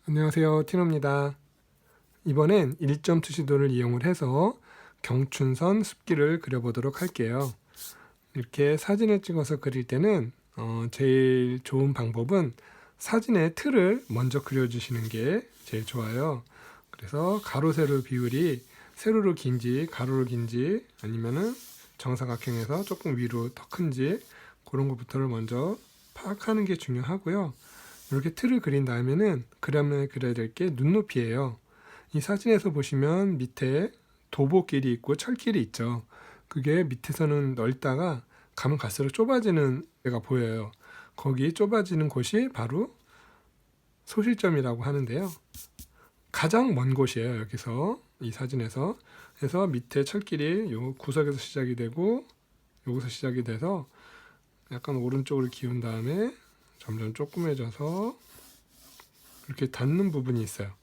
안녕하세요, 티노입니다. 이번엔 1점 투시도를 이용을 해서 경춘선 숲길을 그려보도록 할게요. 이렇게 사진을 찍어서 그릴 때는 제일 좋은 방법은 사진의 틀을 먼저 그려주시는 게 제일 좋아요. 그래서 가로 세로 비율이 세로로 긴지 가로로 긴지 아니면은 정사각형에서 조금 위로 더 큰지 그런 것부터를 먼저 파악하는 게 중요하고요. 이렇게 틀을 그린 다음에는 그 다음에 그려야 될 게 눈높이예요. 이 사진에서 보시면 밑에 도보길이 있고 철길이 있죠. 그게 밑에서는 넓다가 가면 갈수록 좁아지는 데가 보여요. 거기 좁아지는 곳이 바로 소실점이라고 하는데요. 가장 먼 곳이에요. 여기서 이 사진에서. 그래서 밑에 철길이 요 구석에서 시작이 되고 여기서 시작이 돼서 약간 오른쪽으로 기운 다음에 점점 조그매져서 이렇게 닿는 부분이 있어요.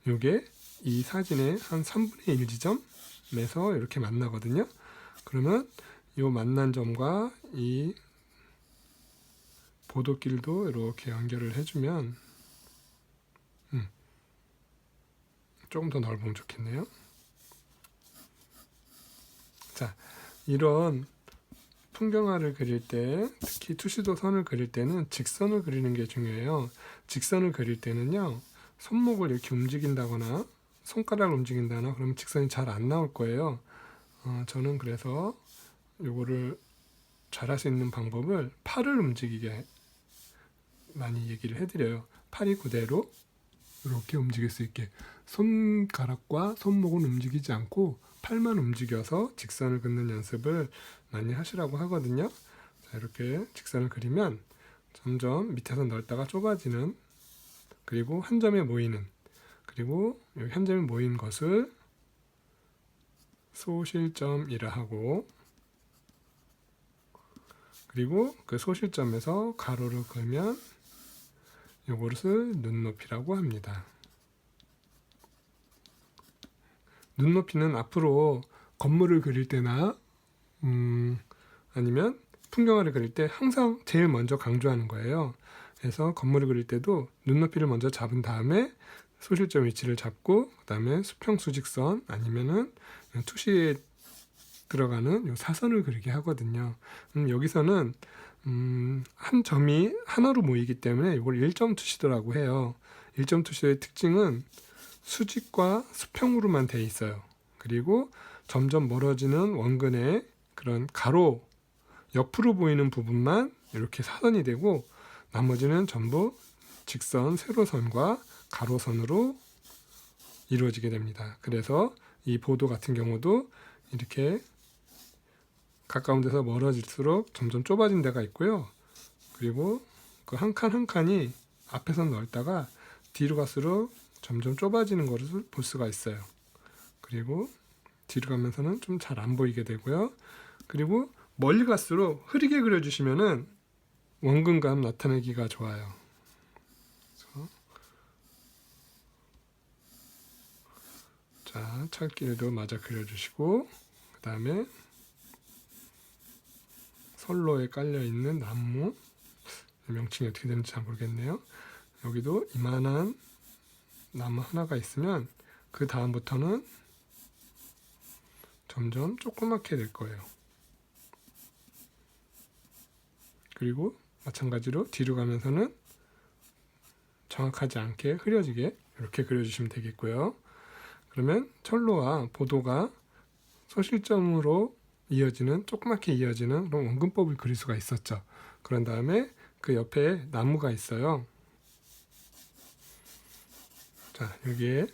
이게 이 사진의 한 3분의 1 지점에서 이렇게 만나거든요. 그러면 이 만난 점과 이 보도길도 이렇게 연결을 해주면 조금 더 넓으면 좋겠네요. 자, 이런 풍경화를 그릴 때, 특히 투시도 선을 그릴 때는 직선을 그리는 게 중요해요. 직선을 그릴 때는요, 손목을 이렇게 움직인다거나 손가락을 움직인다거나 그러면 직선이 잘 안 나올 거예요. 저는 그래서 요거를 잘할 수 있는 방법을 팔을 움직이게 많이 얘기를 해드려요. 팔이 그대로 이렇게 움직일 수 있게 손가락과 손목은 움직이지 않고 팔만 움직여서 직선을 긋는 연습을 많이 하시라고 하거든요. 자, 이렇게 직선을 그리면 점점 밑에서 넓다가 좁아지는, 그리고 한 점에 모이는, 그리고 여기 한 점에 모인 것을 소실점이라 하고, 그리고 그 소실점에서 가로를 그으면 이것을 눈높이라고 합니다. 눈높이는 앞으로 건물을 그릴 때나 아니면 풍경화를 그릴 때 항상 제일 먼저 강조하는 거예요. 그래서 건물을 그릴 때도 눈높이를 먼저 잡은 다음에 소실점 위치를 잡고 그 다음에 수평 수직선 아니면은 투시에 들어가는 요 사선을 그리게 하거든요. 여기서는 한 점이 하나로 모이기 때문에 이걸 1점 투시도라고 해요. 1점 투시도의 특징은 수직과 수평으로만 돼 있어요. 그리고 점점 멀어지는 원근의 그런 가로 옆으로 보이는 부분만 이렇게 사선이 되고 나머지는 전부 직선, 세로선과 가로선으로 이루어지게 됩니다. 그래서 이 보도 같은 경우도 이렇게 가까운 데서 멀어질수록 점점 좁아진 데가 있고요. 그리고 그 한 칸 한 칸이 앞에선 넓다가 뒤로 갈수록 점점 좁아지는 것을 볼 수가 있어요. 그리고 뒤로 가면서는 좀 잘 안 보이게 되고요. 그리고 멀리 갈수록 흐리게 그려주시면은 원근감 나타내기가 좋아요. 자, 철길도 마저 그려주시고 그 다음에 선로에 깔려있는 나무, 명칭이 어떻게 되는지 잘 모르겠네요. 여기도 이만한 나무 하나가 있으면 그 다음부터는 점점 조그맣게 될 거예요. 그리고 마찬가지로 뒤로 가면서는 정확하지 않게 흐려지게 이렇게 그려주시면 되겠고요. 그러면 철로와 보도가 소실점으로 이어지는, 조그맣게 이어지는 그런 원근법을 그릴 수가 있었죠. 그런 다음에 그 옆에 나무가 있어요. 자, 여기에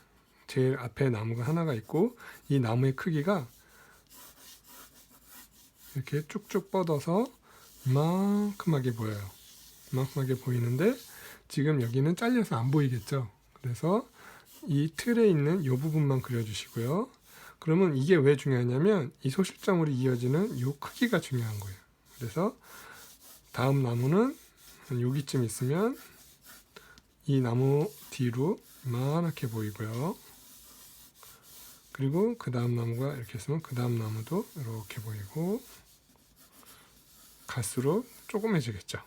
제일 앞에 나무가 하나가 있고 이 나무의 크기가 이렇게 쭉쭉 뻗어서 이만큼하게 보여요. 이만큼하게 보이는데 지금 여기는 잘려서 안 보이겠죠. 그래서 이 틀에 있는 이 부분만 그려주시고요. 그러면 이게 왜 중요하냐면 이 소실점으로 이어지는 이 크기가 중요한 거예요. 그래서 다음 나무는 한 여기쯤 있으면 이 나무 뒤로 이만하게 보이고요. 그리고 그 다음 나무가 이렇게 있으면 그 다음 나무도 이렇게 보이고 갈수록 조그매지겠죠.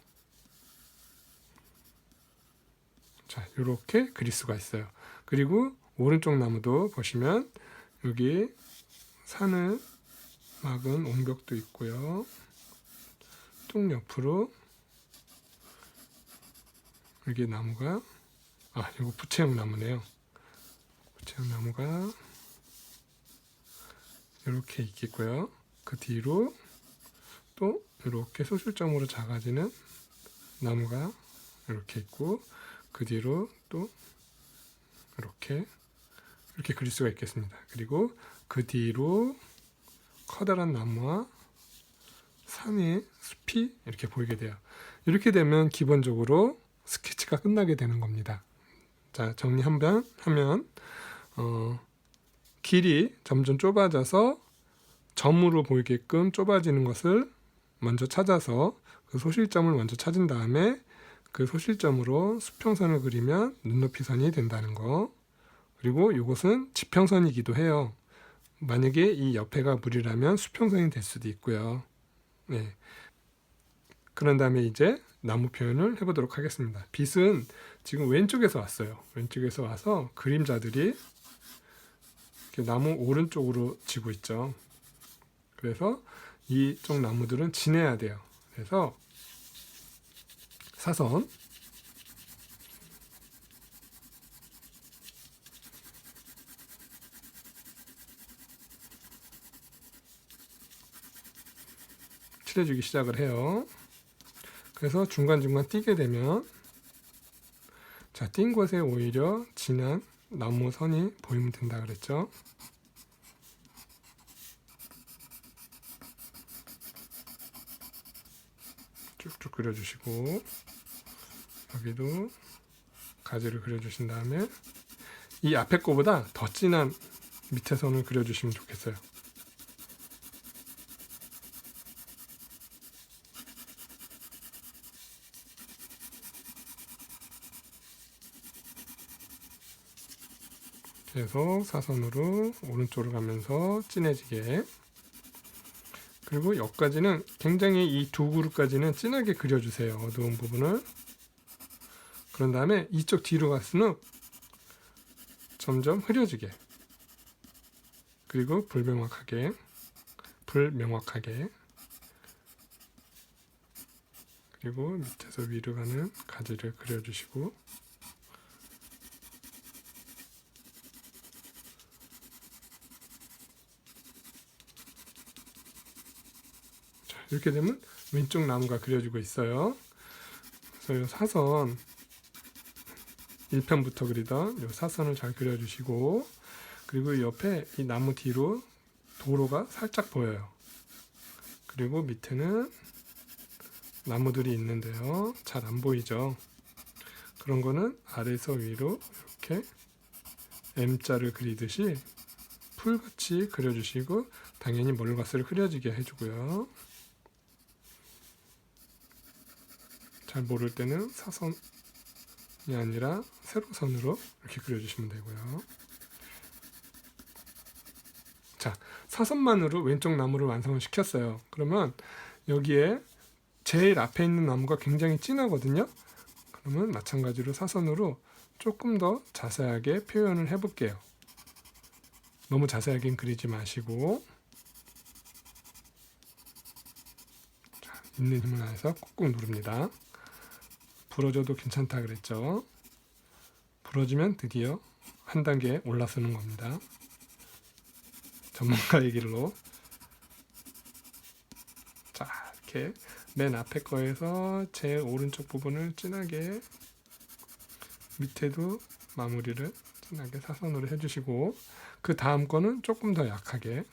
자, 이렇게 그릴 수가 있어요. 그리고 오른쪽 나무도 보시면 여기 산을 막은 옹벽도 있고요. 뚝 옆으로 여기 나무가 이거 부채형 나무네요. 부채형 나무가 이렇게 있겠고요. 그 뒤로 또 이렇게 소실점으로 작아지는 나무가 이렇게 있고, 그 뒤로 또 이렇게 그릴 수가 있겠습니다. 그리고 그 뒤로 커다란 나무와 산의 숲이 이렇게 보이게 돼요. 이렇게 되면 기본적으로 스케치가 끝나게 되는 겁니다. 자, 정리 한번 하면 길이 점점 좁아져서 점으로 보이게끔 좁아지는 것을 먼저 찾아서 그 소실점을 먼저 찾은 다음에 그 소실점으로 수평선을 그리면 눈높이 선이 된다는 거. 그리고 이것은 지평선이기도 해요. 만약에 이 옆에가 물이라면 수평선이 될 수도 있고요. 네. 그런 다음에 이제 나무 표현을 해보도록 하겠습니다. 빛은 지금 왼쪽에서 왔어요. 왼쪽에서 와서 그림자들이 이렇게 나무 오른쪽으로 지고 있죠. 그래서 이쪽 나무들은 지내야 돼요. 그래서 사선, 칠해주기 시작을 해요. 그래서 중간중간 띄게 되면, 자, 띈 곳에 오히려 진한 나무 선이 보이면 된다 그랬죠. 쭉쭉 그려주시고, 여기도 가지를 그려주신 다음에 이 앞에 거보다 더 진한 밑에 선을 그려주시면 좋겠어요. 계속 사선으로 오른쪽으로 가면서 진해지게. 그리고 여기까지는 굉장히 이 두 그룹까지는 진하게 그려주세요. 어두운 부분을. 그런 다음에 이쪽 뒤로 갈수록 점점 흐려지게, 그리고 불명확하게 그리고 밑에서 위로 가는 가지를 그려주시고, 자, 이렇게 되면 왼쪽 나무가 그려지고 있어요. 그래서 이 사선 1편부터 그리던 이 사선을 잘 그려주시고, 그리고 옆에 이 나무 뒤로 도로가 살짝 보여요. 그리고 밑에는 나무들이 있는데요. 잘 안 보이죠? 그런 거는 아래에서 위로 이렇게 M자를 그리듯이 풀같이 그려주시고, 당연히 멀가스를 흐려지게 해주고요. 잘 모를 때는 사선이 아니라 세로선으로 이렇게 그려주시면 되고요. 자, 사선만으로 왼쪽 나무를 완성을 시켰어요. 그러면 여기에 제일 앞에 있는 나무가 굉장히 진하거든요. 그러면 마찬가지로 사선으로 조금 더 자세하게 표현을 해볼게요. 너무 자세하게 그리지 마시고, 자, 있는 힘을 다해서 꾹꾹 누릅니다. 부러져도 괜찮다 그랬죠. 부러지면 드디어 한 단계 올라서는 겁니다. 전문가의 길로. 자, 이렇게 맨 앞에 거에서 제일 오른쪽 부분을 진하게, 밑에도 마무리를 진하게 사선으로 해주시고, 그 다음 거는 조금 더 약하게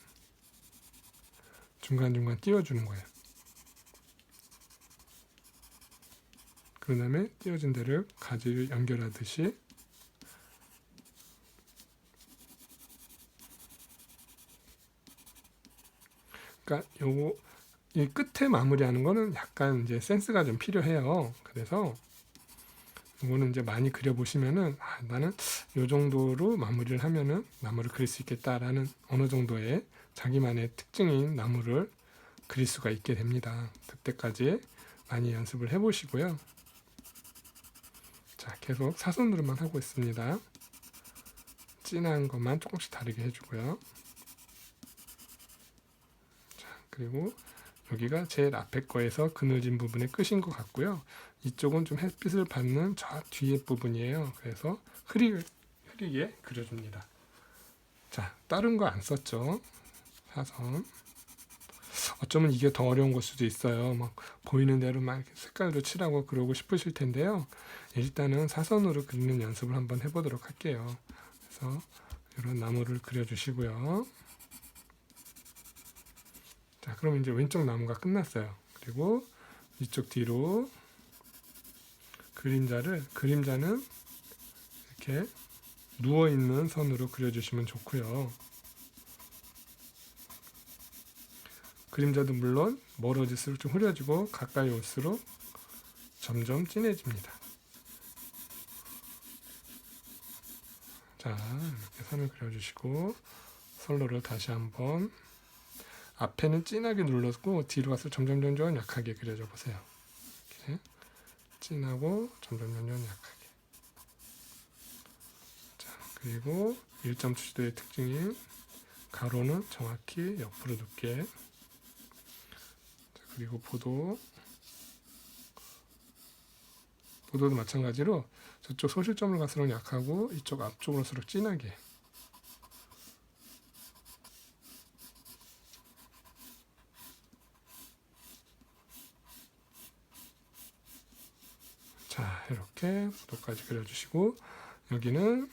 중간중간 띄워주는 거예요. 그 다음에 띄워진 데를 가지를 연결하듯이 그러니까 요거 이 끝에 마무리하는 거는 약간 이제 센스가 좀 필요해요. 그래서 이거는 이제 많이 그려보시면은 나는 요 정도로 마무리를 하면은 나무를 그릴 수 있겠다라는 어느 정도의 자기만의 특징인 나무를 그릴 수가 있게 됩니다. 그때까지 많이 연습을 해보시고요. 자, 자, 계속 사선으로만 하고 있습니다. 진한 것만 조금씩 다르게 해주고요. 자, 그리고 여기가 제일 앞에 거에서 그늘진 부분의 끝인 것 같고요. 이쪽은 좀 햇빛을 받는 저 뒤에 부분이에요. 그래서 흐리게 그려줍니다. 자, 다른 거 안 썼죠? 사선. 어쩌면 이게 더 어려운 걸 수도 있어요. 막 보이는 대로 막 색깔로 칠하고 그러고 싶으실 텐데요. 일단은 사선으로 그리는 연습을 한번 해보도록 할게요. 그래서 이런 나무를 그려주시고요. 자, 그럼 이제 왼쪽 나무가 끝났어요. 그리고 이쪽 뒤로 그림자는 이렇게 누워있는 선으로 그려주시면 좋고요. 그림자도 물론 멀어질수록 좀 흐려지고 가까이 올수록 점점 진해집니다. 자, 이렇게 선을 그려주시고 선로를 다시 한번 앞에는 진하게 눌렀고 뒤로 가서 점점 약하게 그려줘 보세요. 이렇게 진하고 점점 약하게. 자, 그리고 일점 투시도의 특징인 가로는 정확히 옆으로 두께. 자, 그리고 보도도 마찬가지로 저쪽 소실점을 갈수록 약하고 이쪽 앞쪽으로 갈수록 진하게. 자, 이렇게 보도까지 그려주시고 여기는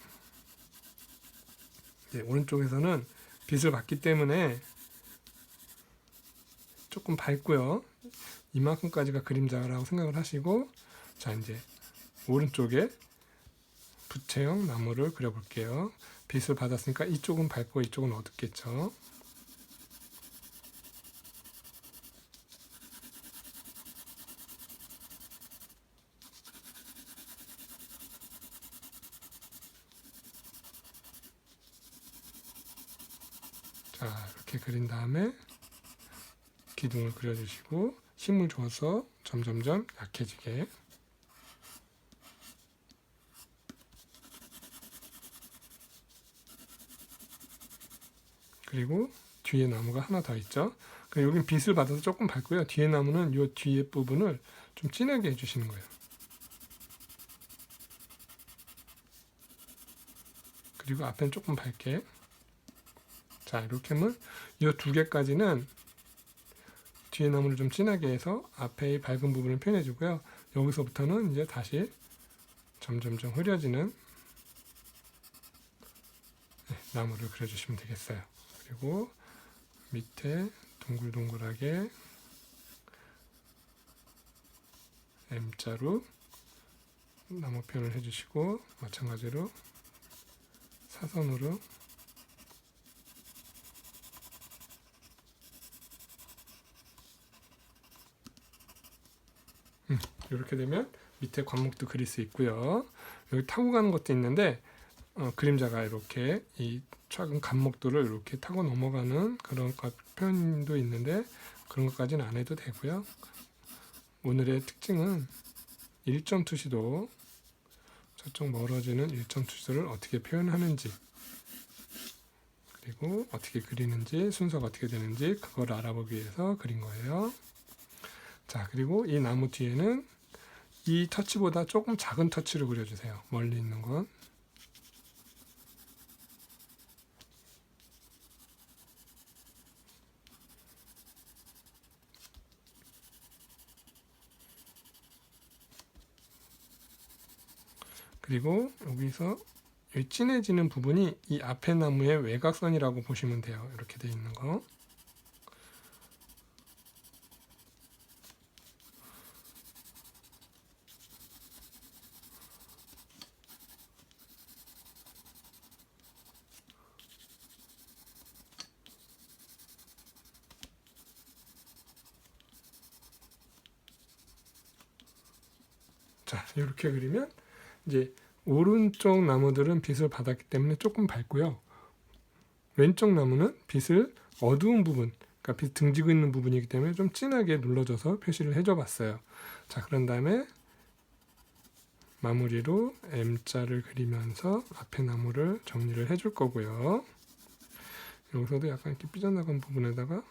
이제 오른쪽에서는 빛을 받기 때문에 조금 밝고요. 이만큼까지가 그림자라고 생각을 하시고, 자, 이제 오른쪽에 부채형 나무를 그려볼게요. 빛을 받았으니까 이쪽은 밝고 이쪽은 어둡겠죠. 자, 이렇게 그린 다음에 기둥을 그려주시고 힘을 줘서 점점점 약해지게. 그리고 뒤에 나무가 하나 더 있죠. 여긴 빛을 받아서 조금 밝고요. 뒤에 나무는 이 뒤에 부분을 좀 진하게 해주시는 거예요. 그리고 앞에는 조금 밝게. 자, 이렇게 하면 이 두 개까지는 뒤에 나무를 좀 진하게 해서 앞에 밝은 부분을 표현해주고요. 여기서부터는 이제 다시 점점점 흐려지는 나무를 그려주시면 되겠어요. 그리고 밑에 동글동글하게 M자로 나무 표현을 해주시고 마찬가지로 사선으로 이렇게 되면 밑에 관목도 그릴 수 있고요. 여기 타고 가는 것도 있는데 그림자가 이렇게 이 작은 간목도를 이렇게 타고 넘어가는 그런 표현도 있는데 그런 것까지는 안 해도 되고요. 오늘의 특징은 일점 투시도, 저쪽 멀어지는 일점 투시도를 어떻게 표현하는지, 그리고 어떻게 그리는지, 순서가 어떻게 되는지 그걸 알아보기 위해서 그린 거예요. 자, 그리고 이 나무 뒤에는 이 터치보다 조금 작은 터치로 그려주세요. 멀리 있는 건. 그리고 여기서 이 진해지는 부분이 이 앞에 나무의 외곽선이라고 보시면 돼요. 이렇게 돼 있는 거. 자, 이렇게 그리면 이제 오른쪽 나무들은 빛을 받았기 때문에 조금 밝고요. 왼쪽 나무는 빛을 어두운 부분, 그러니까 빛 등지고 있는 부분이기 때문에 좀 진하게 눌러줘서 표시를 해줘 봤어요. 자, 그런 다음에 마무리로 M자를 그리면서 앞에 나무를 정리를 해줄 거고요. 여기서도 약간 이렇게 삐져나간 부분에다가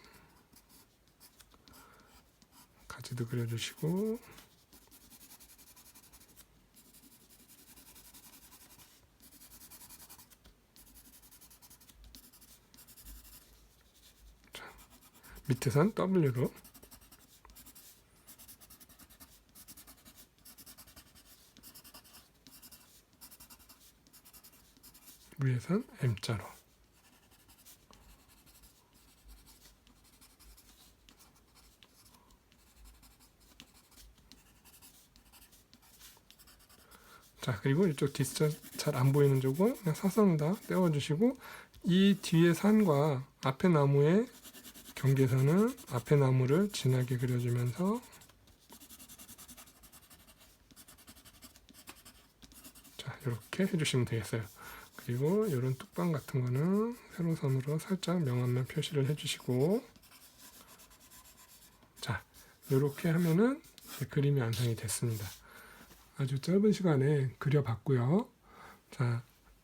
가지도 그려주시고, 자, 밑에선 W로, 위에선 M자로. 자, 그리고 이쪽 뒷선 잘 안 보이는 쪽은 그냥 사선을 다 떼어주시고, 이 뒤에 산과 앞에 나무의 경계선은 앞에 나무를 진하게 그려주면서, 자, 이렇게 해주시면 되겠어요. 그리고 이런 뚝방 같은 거는 세로선으로 살짝 명암만 표시를 해주시고, 자, 이렇게 하면은 그림이 완성이 됐습니다. 아주 짧은 시간에 그려봤고요. 자,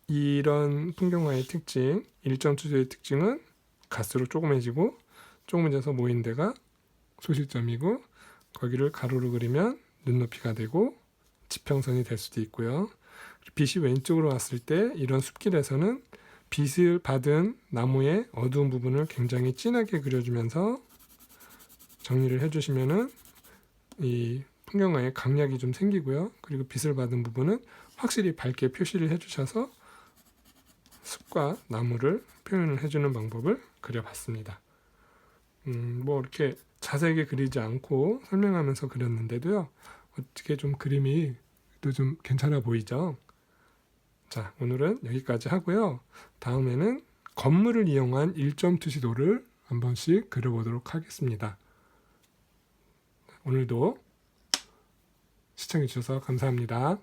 이런 풍경화의 특징, 일점 투조의 특징은 갈수록 조그매지고, 조그매져서 모인 데가 소실점이고, 거기를 가로로 그리면 눈높이가 되고 지평선이 될 수도 있고요. 빛이 왼쪽으로 왔을 때 이런 숲길에서는 빛을 받은 나무의 어두운 부분을 굉장히 진하게 그려주면서 정리를 해주시면은 이 풍경화에 강약이 좀 생기고요. 그리고 빛을 받은 부분은 확실히 밝게 표시를 해주셔서 숲과 나무를 표현을 해주는 방법을 그려봤습니다. 뭐 이렇게 자세하게 그리지 않고 설명하면서 그렸는데도요, 어떻게 좀 그림이 또 좀 괜찮아 보이죠? 자, 오늘은 여기까지 하고요. 다음에는 건물을 이용한 일점 투시도를 한 번씩 그려보도록 하겠습니다. 오늘도 시청해 주셔서 감사합니다.